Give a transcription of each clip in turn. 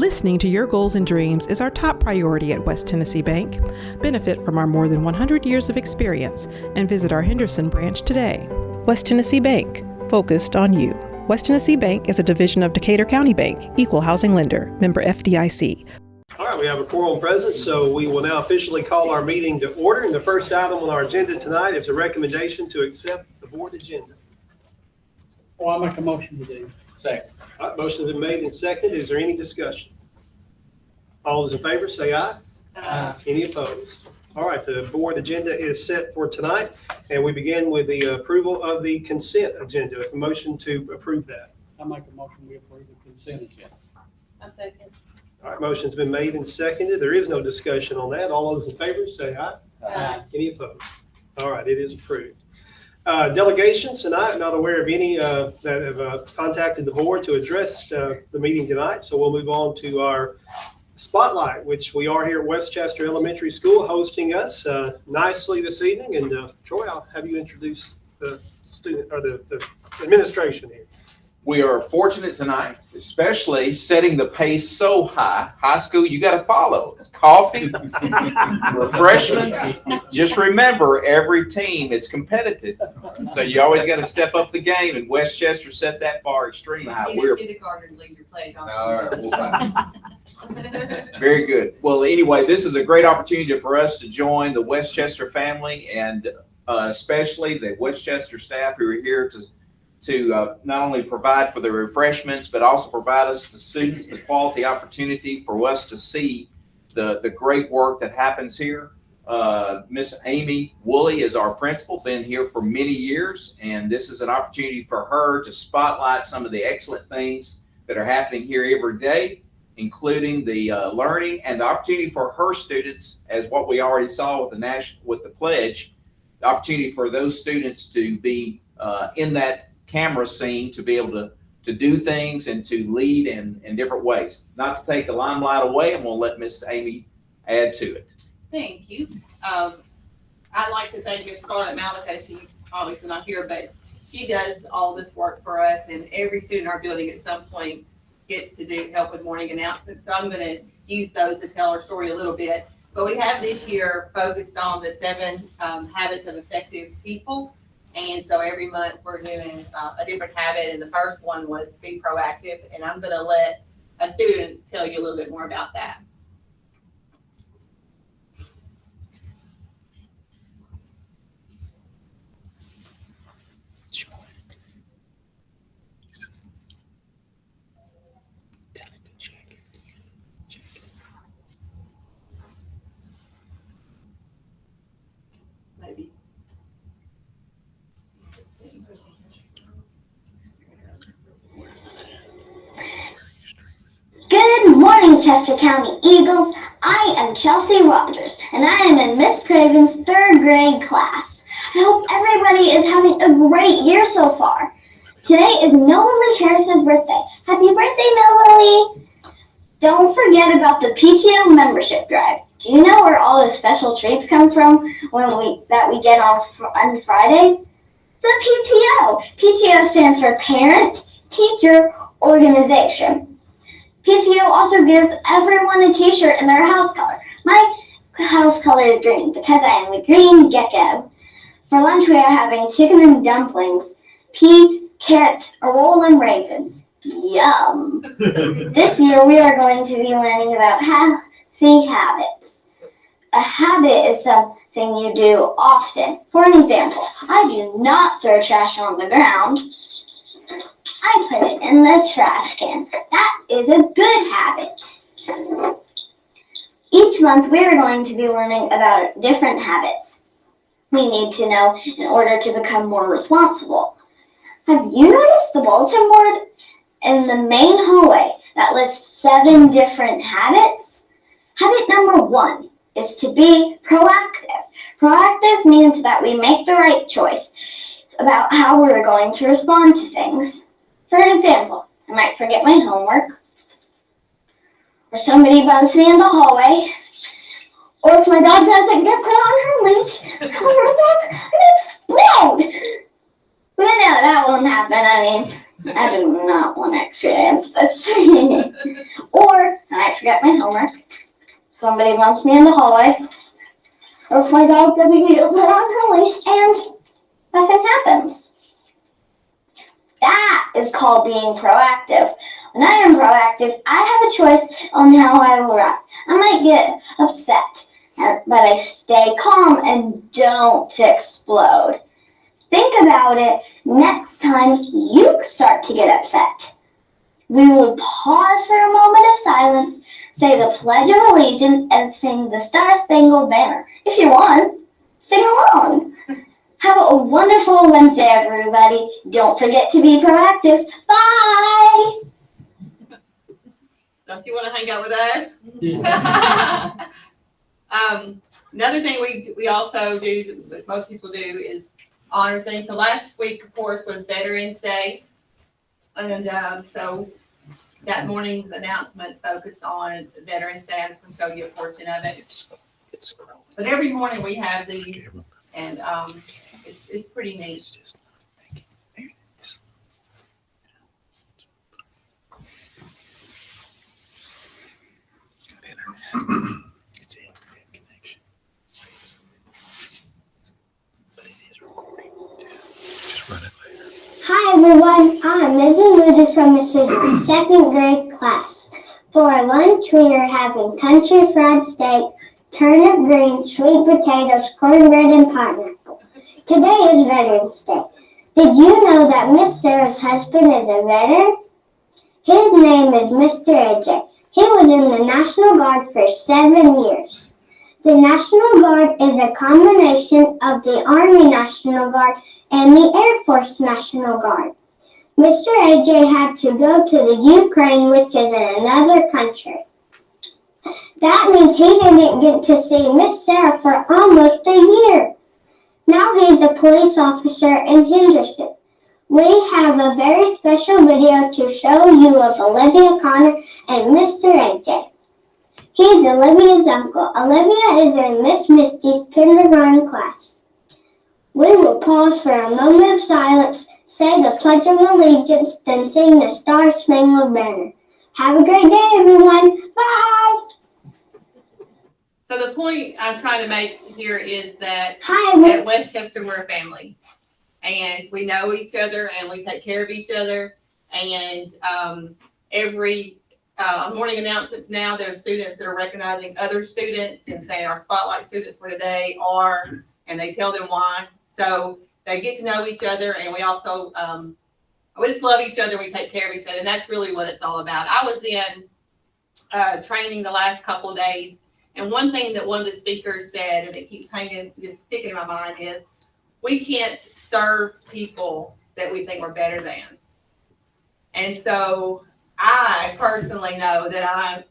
Listening to your goals and dreams is our top priority at West Tennessee Bank. Benefit from our more than 100 years of experience and visit our Henderson branch today. West Tennessee Bank, focused on you. West Tennessee Bank is a division of Decatur County Bank, equal housing lender, member FDIC. All right, we have a quorum present, so we will now officially call our meeting to order. And the first item on our agenda tonight is a recommendation to accept the board agenda. Well, I'll make a motion to do. Second. All right, motion has been made and seconded. Is there any discussion? All those in favor say aye. Aye. Any opposed? All right, the board agenda is set for tonight, and we begin with the approval of the consent agenda. A motion to approve that. I'll make a motion we approve the consent agenda. A second. All right, motion's been made and seconded. There is no discussion on that. All those in favor say aye. Aye. Any opposed? All right, it is approved. Delegations tonight, not aware of any that have contacted the board to address the meeting tonight. So we'll move on to our spotlight, which we are here at Westchester Elementary School hosting us nicely this evening. And Troy, I'll have you introduce the student or the administration here. We are fortunate tonight, especially setting the pace so high. High school, you got to follow. It's coffee, refreshments. Just remember, every team is competitive. So you always got to step up the game, and Westchester set that bar extremely high. We're kindergarten lead your pledge. All right, very good. Well, anyway, this is a great opportunity for us to join the Westchester family, and especially the Westchester staff who are here to not only provide for the refreshments, but also provide us, the students, the quality opportunity for us to see the great work that happens here. Miss Amy Woolley is our principal, been here for many years, and this is an opportunity for her to spotlight some of the excellent things that are happening here every day, including the learning and the opportunity for her students, as what we already saw with the pledge, the opportunity for those students to be in that camera scene, to be able to do things and to lead in different ways. Not to take the limelight away, and we'll let Miss Amy add to it. Thank you. I'd like to thank Miss Scarlett Malika. She's obviously not here, but she does all this work for us, and every student in our building at some point gets to help with morning announcements. So I'm going to use those to tell our story a little bit. But we have this year focused on the 7 habits of effective people. And so every month we're doing a different habit. And the first one was be proactive. And I'm going to let a student tell you a little bit more about that. Maybe. Good morning, Chester County Eagles. I am Chelsea Rogers, and I am in Miss Craven's 3rd grade class. I hope everybody is having a great year so far. Today is Noah Harris's birthday. Happy birthday, Noah! Don't forget about the PTO membership drive. Do you know where all the special treats come from that we get on Fridays? The PTO. PTO stands for Parent Teacher Organization. PTO also gives everyone a t-shirt in their house color. My house color is green because I am a green gecko. For lunch we are having chicken and dumplings, peas, carrots, a roll, and raisins. Yum! This year we are going to be learning about healthy habits. A habit is something you do often. For an example, I do not throw trash on the ground. I put it in the trash can. That is a good habit. Each month we are going to be learning about different habits we need to know in order to become more responsible. Have you noticed the bulletin board in the main hallway that lists 7 different habits? Habit number 1 is to be proactive. Proactive means that we make the right choice about how we're going to respond to things. For example, I might forget my homework, or somebody bumps me in the hallway, or if my dog doesn't get put on her leash, as a result, I explode! But no, that won't happen. I mean, I do not want to experience this. Or forget my homework. Somebody bumps me in the hallway. Or if my dog doesn't get put on her leash and nothing happens. That is called being proactive. When I am proactive, I have a choice on how I will react. I might get upset, but I stay calm and don't explode. Think about it next time you start to get upset. We will pause for a moment of silence, say the Pledge of Allegiance, and sing the Star-Spangled Banner. If you want, sing along. Have a wonderful Wednesday, everybody. Don't forget to be proactive. Bye! Don't you want to hang out with us? Yeah. Another thing we also do, that most people do, is honor things. So last week, of course, was Veterans Day. And so that morning's announcements focused on Veterans Day. I'm just going to show you a portion of it. But every morning we have these, and it's pretty neat. It's an internet connection. But it is recording. Just run it later. Hi everyone, I'm Mrs. Moody from Mr. second grade class. For our lunch, we are having country fried steak, turnip greens, sweet potatoes, cornbread, and pineapple. Today is Veterans Day. Did you know that Miss Sarah's husband is a veteran? His name is Mr. AJ. He was in the National Guard for 7 years. The National Guard is a combination of the Army National Guard and the Air Force National Guard. Mr. AJ had to go to the Ukraine, which is in another country. That means he didn't get to see Miss Sarah for almost a year. Now he's a police officer in Henderson. We have a very special video to show you of Olivia Connor and Mr. AJ. He's Olivia's uncle. Olivia is in Miss Misty's kindergarten class. We will pause for a moment of silence, say the Pledge of Allegiance, then sing the Star-Spangled Banner. Have a great day, everyone. Bye! So the point I'm trying to make here is that Hi, at Westchester, we're a family. And we know each other and we take care of each other. And every morning announcements now, there are students that are recognizing other students and saying our spotlight students for today are, and they tell them why. So they get to know each other, and we also, we just love each other. We take care of each other. And that's really what it's all about. I was in training the last couple of days. And one thing that one of the speakers said, and it keeps hanging, just sticking in my mind, is we can't serve people that we think we're better than. And so I personally know that I'm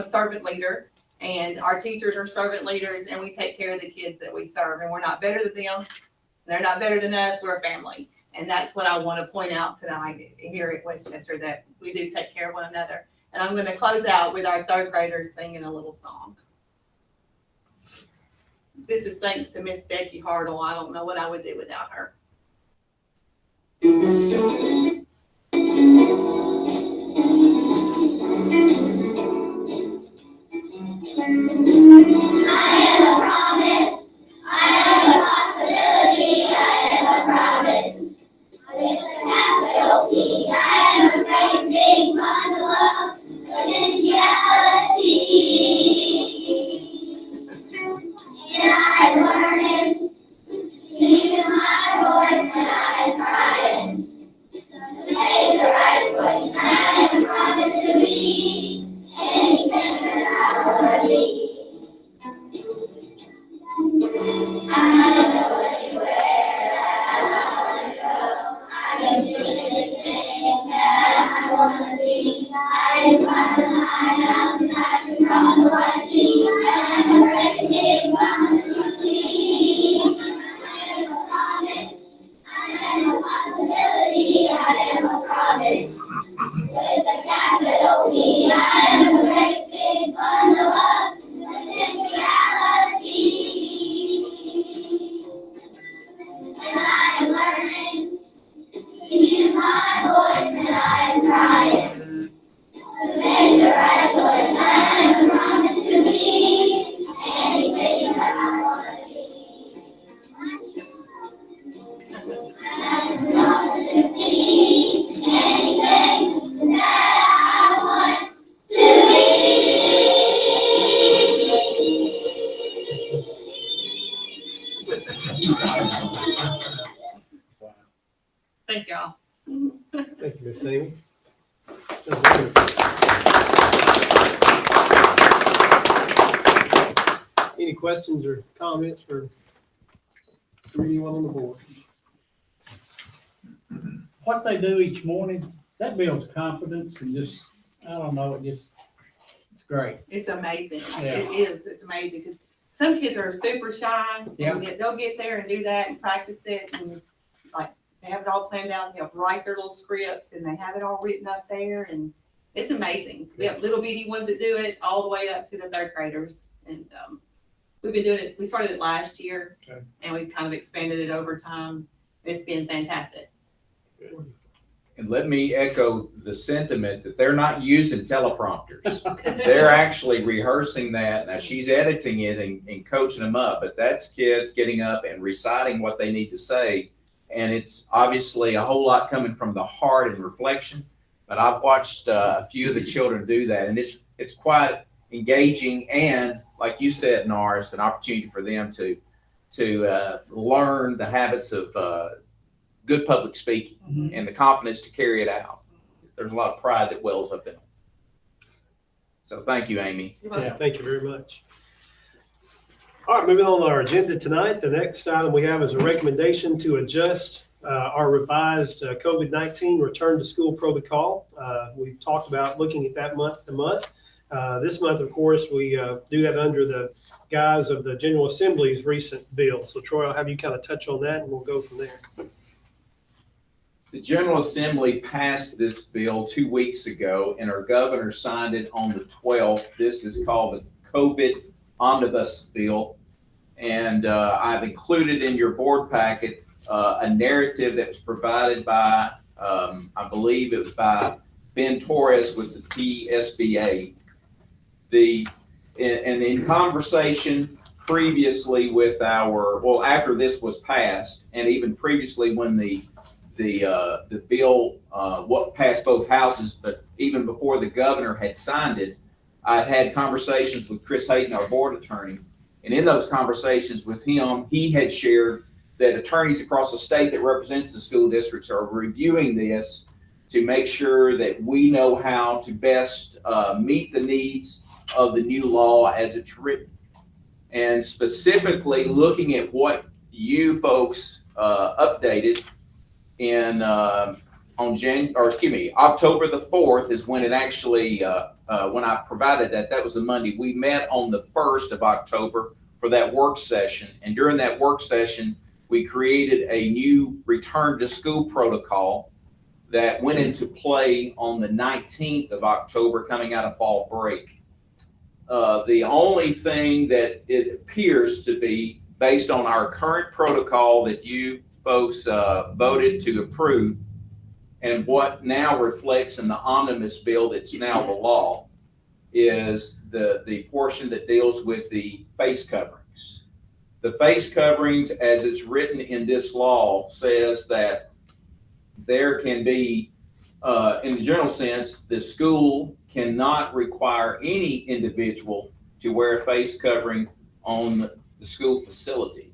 a servant leader, and our teachers are servant leaders, and we take care of the kids that we serve. And we're not better than them. They're not better than us. We're a family. And that's what I want to point out tonight here at Westchester, that we do take care of one another. And I'm going to close out with our third graders singing a little song. This is thanks to Miss Becky Hartle. I don't know what I would do without her. I am a promise. I am a possibility. I am a promise. With a capital P, I am a great big bundle of potentiality. And I'm learning to use my voice when I'm trying to make the right choice. I am a promise to be Miss Amy. Any questions or comments for anyone on the board? What they do each morning, that builds confidence and just, I don't know, it's great. It's amazing. Yeah. It is. It's amazing because some kids are super shy Yeah. and they'll get there and do that and practice it and like they have it all planned out. They'll write their little scripts and they have it all written up there and it's amazing. We have little bitty ones that do it all the way up to the third graders. And we've been doing it. We started it last year and we've kind of expanded it over time. It's been fantastic. And let me echo the sentiment that they're not using teleprompters. They're actually rehearsing that. Now she's editing it and coaching them up, but that's kids getting up and reciting what they need to say. And it's obviously a whole lot coming from the heart and reflection. But I've watched a few of the children do that, and it's quite engaging. And like you said, Norris, an opportunity for them to learn the habits of good public speaking and the confidence to carry it out. There's a lot of pride that wells up in them. So thank you, Amy. Yeah. Thank you very much. All right, moving on to our agenda tonight. The next item we have is a recommendation to adjust our revised COVID-19 return to school protocol. We've talked about looking at that month to month. This month, of course, we do that under the guise of the General Assembly's recent bill. So Troy, I'll have you kind of touch on that and we'll go from there. The General Assembly passed this bill 2 weeks ago, and our governor signed it on the 12th. This is called the COVID Omnibus Bill. And I've included in your board packet a narrative that was provided by, I believe it was by Ben Torres with the Tsba. In conversation previously with after this was passed, and even previously when the bill what passed both houses, but even before the governor had signed it, I'd had conversations with Chris Hayden, our board attorney, and in those conversations with him, he had shared that attorneys across the state that represents the school districts are reviewing this to make sure that we know how to best meet the needs of the new law as it's written. And specifically looking at what you folks updated in October the 4th is when it actually when I provided that was the Monday. We met on the 1st of October for that work session, and during that work session we created a new return to school protocol that went into play on the 19th of October coming out of fall break. The only thing that it appears to be based on our current protocol that you folks voted to approve and what now reflects in the omnibus bill that's now the law is the portion that deals with the face coverings. The face coverings, as it's written in this law, says that there can be, in the general sense, the school cannot require any individual to wear a face covering on the school facility.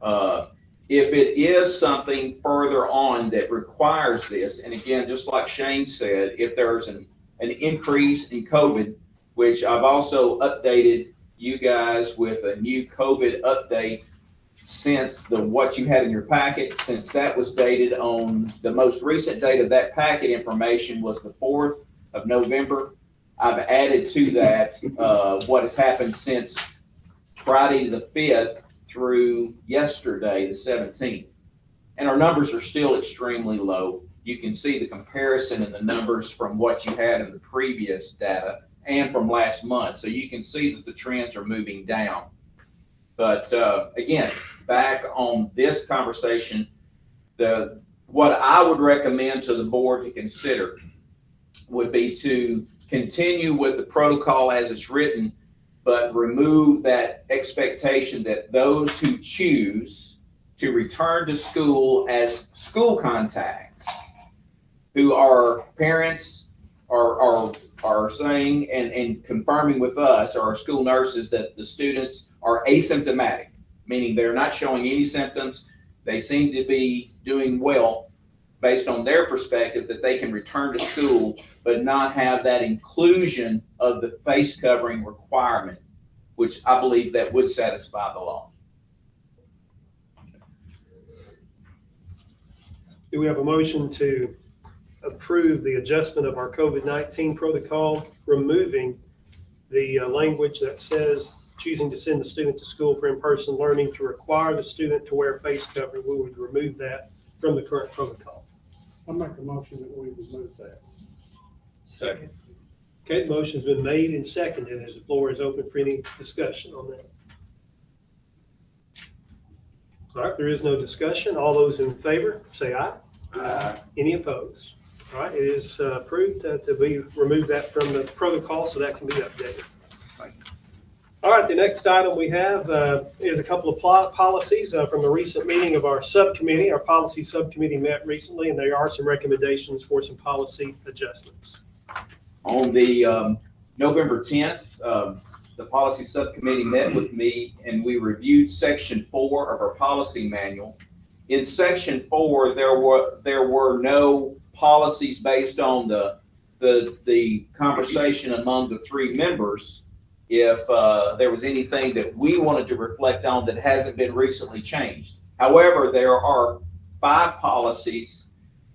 If it is something further on that requires this, and again, just like Shane said, if there's an increase in COVID, which I've also updated you guys with a new COVID update since what you had in your packet, since that was dated on the most recent date of that packet information was the 4th of November. I've added to that what has happened since Friday the 5th through yesterday, the 17th. And our numbers are still extremely low. You can see the comparison in the numbers from what you had in the previous data and from last month. So you can see that the trends are moving down. But again, back on this conversation, what I would recommend to the board to consider would be to continue with the protocol as it's written, but remove that expectation that those who choose to return to school as school contacts, who are parents, are saying and confirming with us, or our school nurses, that the students are asymptomatic, meaning they're not showing any symptoms. They seem to be doing well. based on their perspective, that they can return to school, but not have that inclusion of the face covering requirement, which I believe that would satisfy the law. Do we have a motion to approve the adjustment of our COVID-19 protocol, removing the language that says choosing to send the student to school for in-person learning to require the student to wear face covering? We would remove that from the current protocol. I'll make a motion that we remove that. Second. Okay, the motion's been made and seconded, as the floor is open for any discussion on that. All right, there is no discussion. All those in favor, say aye. Aye. Any opposed? All right, it is approved to be remove that from the protocol, so that can be updated. All right, the next item we have is a couple of policies from the recent meeting of our subcommittee. Our policy subcommittee met recently, and there are some recommendations for some policy adjustments. On the November 10th, the policy subcommittee met with me and we reviewed section 4 of our policy manual. In section 4, there were no policies based on the conversation among the three members. If there was anything that we wanted to reflect on that hasn't been recently changed. However, there are 5 policies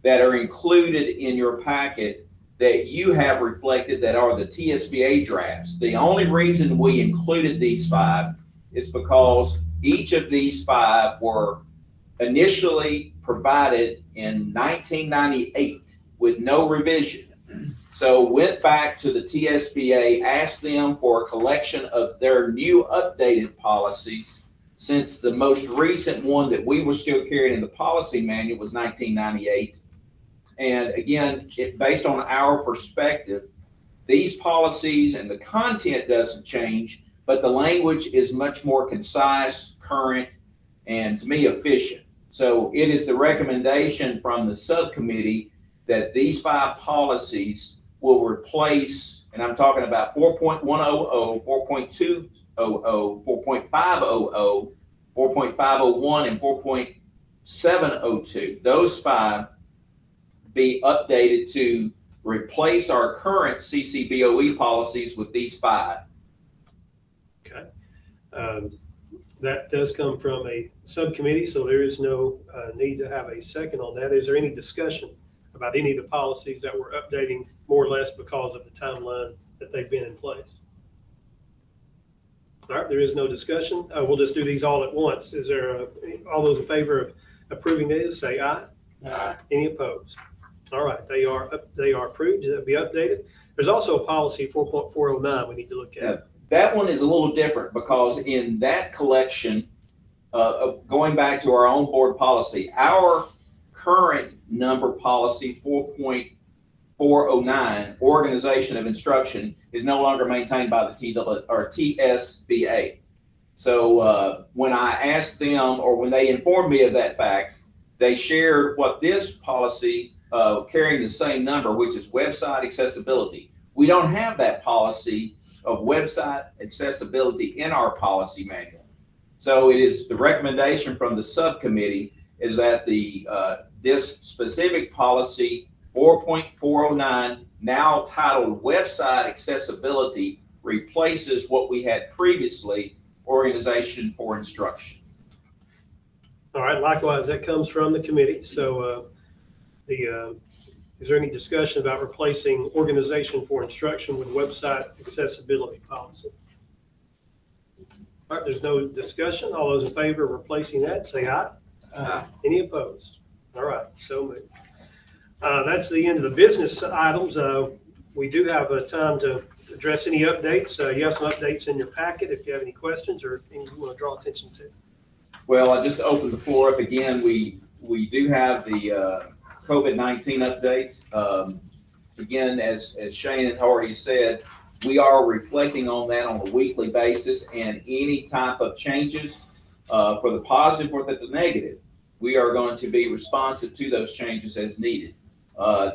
that are included in your packet that you have reflected that are the Tsba drafts. The only reason we included these 5 is because each of these 5 were initially provided in 1998 with no revision. So went back to the TSBA, asked them for a collection of their new updated policies, since the most recent one that we were still carrying in the policy manual was 1998. And again, based on our perspective, these policies and the content doesn't change, but the language is much more concise, current, and to me, efficient. So it is the recommendation from the subcommittee that these 5 policies will replace, and I'm talking about 4.100, 4.200, 4.500, 4.501, and 4.702. Those 5 be updated to replace our current CCBOE policies with these 5. Okay. That does come from a subcommittee, so there is no need to have a second on that. Is there any discussion about any of the policies that we're updating more or less because of the timeline that they've been in place? All right, there is no discussion. We'll just do these all at once. Is there all those in favor of approving these, say aye. Aye. Any opposed? All right, they are approved. That'll be updated. There's also a policy 4.409 we need to look at. That one is a little different because in that collection, going back to our own board policy, our current number policy 4.409, organization of instruction, is no longer maintained by the TSBA. So when I asked them, or when they informed me of that fact, they shared what this policy carrying the same number, which is website accessibility. We don't have that policy of website accessibility in our policy manual. So it is the recommendation from the subcommittee is that this specific policy 4.409, now titled website accessibility, replaces what we had previously, organization for instruction. All right, likewise, that comes from the committee. So is there any discussion about replacing organization for instruction with website accessibility policy? All right, there's no discussion. All those in favor of replacing that, say aye. Aye. Any opposed? All right, so moved. That's the end of the business items. We do have time to address any updates. You have some updates in your packet if you have any questions or anything you want to draw attention to. Well, I just opened the floor up again. We do have the COVID-19 update. Again, as Shane had already said, we are reflecting on that on a weekly basis, and any type of changes for the positive or the negative, we are going to be responsive to those changes as needed.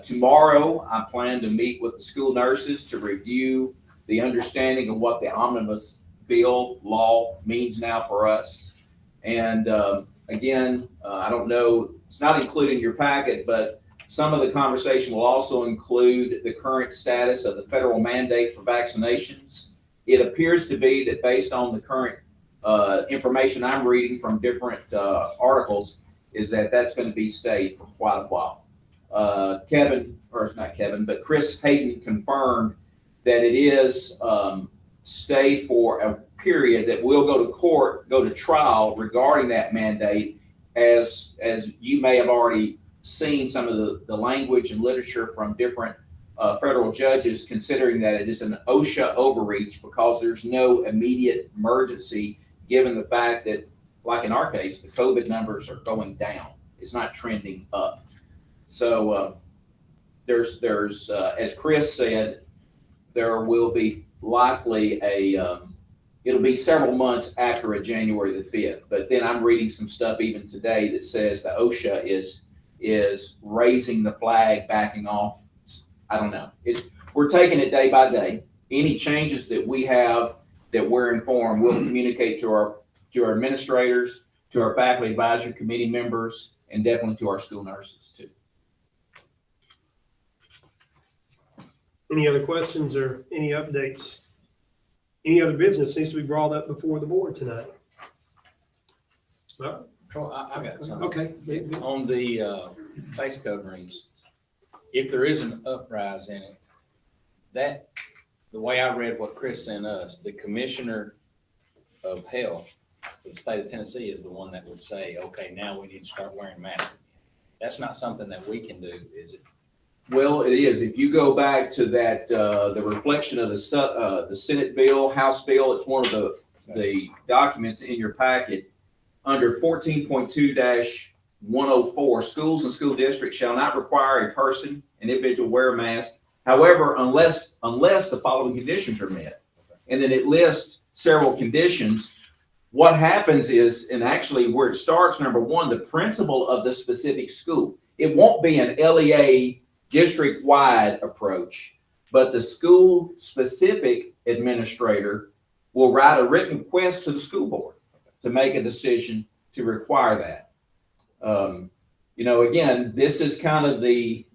Tomorrow, I plan to meet with the school nurses to review the understanding of what the omnibus bill law means now for us. And again, I don't know it's not included in your packet, but some of the conversation will also include the current status of the federal mandate for vaccinations. It appears to be that based on the current information I'm reading from different articles, is that that's going to be stayed for quite a while. Chris Hayden confirmed that it is stayed for a period that will go to court, go to trial regarding that mandate, as you may have already seen some of the language and literature from different federal judges considering that it is an OSHA overreach because there's no immediate emergency, given the fact that, like in our case, the COVID numbers are going down. It's not trending up. So there's as Chris said, there will be likely it'll be several months after a January the 5th. But then I'm reading some stuff even today that says the OSHA is raising the flag, backing off. I don't know. We're taking it day by day. Any changes that we have that we're informed, we'll communicate to our administrators, to our faculty advisory committee members, and definitely to our school nurses too. Any other questions or any updates? Any other business needs to be brought up before the board tonight? No? Troy, I got something. Okay. On the face coverings, if there is an uprise in it, that, the way I read what Chris sent us, the commissioner of health for the state of Tennessee is the one that would say, okay, now we need to start wearing masks. That's not something that we can do, is it? Well, it is. If you go back to that, the reflection of the Senate bill, House bill, it's one of the documents in your packet. Under 14.2-104, schools and school districts shall not require an individual wear a mask. However, unless the following conditions are met. And then it lists several conditions. What happens is, and actually where it starts, number one, the principal of the specific school. It won't be an LEA district-wide approach, but the school-specific administrator will write a written request to the school board to make a decision to require that. Again, this is kind of the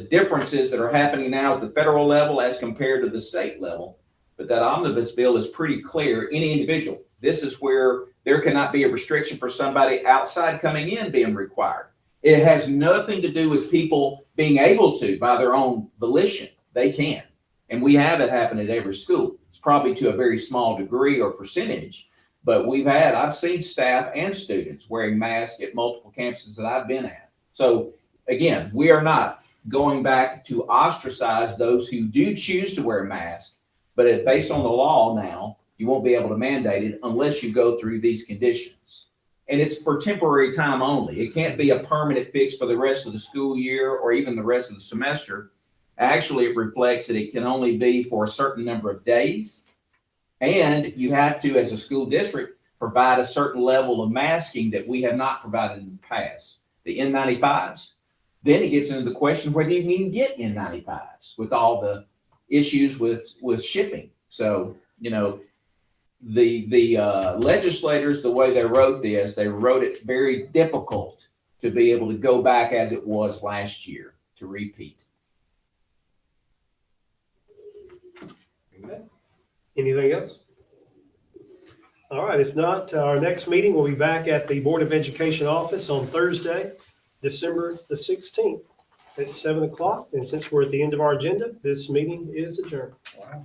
differences that are happening now at the federal level as compared to the state level. But that omnibus bill is pretty clear. Any individual, this is where there cannot be a restriction for somebody outside coming in being required. It has nothing to do with people being able to by their own volition. They can. And we have it happen at every school. It's probably to a very small degree or percentage, but I've seen staff and students wearing masks at multiple campuses that I've been at. So again, we are not going back to ostracize those who do choose to wear a mask, but based on the law now, you won't be able to mandate it unless you go through these conditions. And it's for temporary time only. It can't be a permanent fix for the rest of the school year or even the rest of the semester. Actually, it reflects that it can only be for a certain number of days. And you have to, as a school district, provide a certain level of masking that we have not provided in the past. The N95s. Then it gets into the question whether you can even get N95s with all the issues with shipping. So, the legislators, the way they wrote this, they wrote it very difficult to be able to go back as it was last year to repeat. Anything else? All right, if not, our next meeting will be back at the Board of Education office on Thursday, December the 16th at 7 o'clock. And since we're at the end of our agenda, this meeting is adjourned. Wow.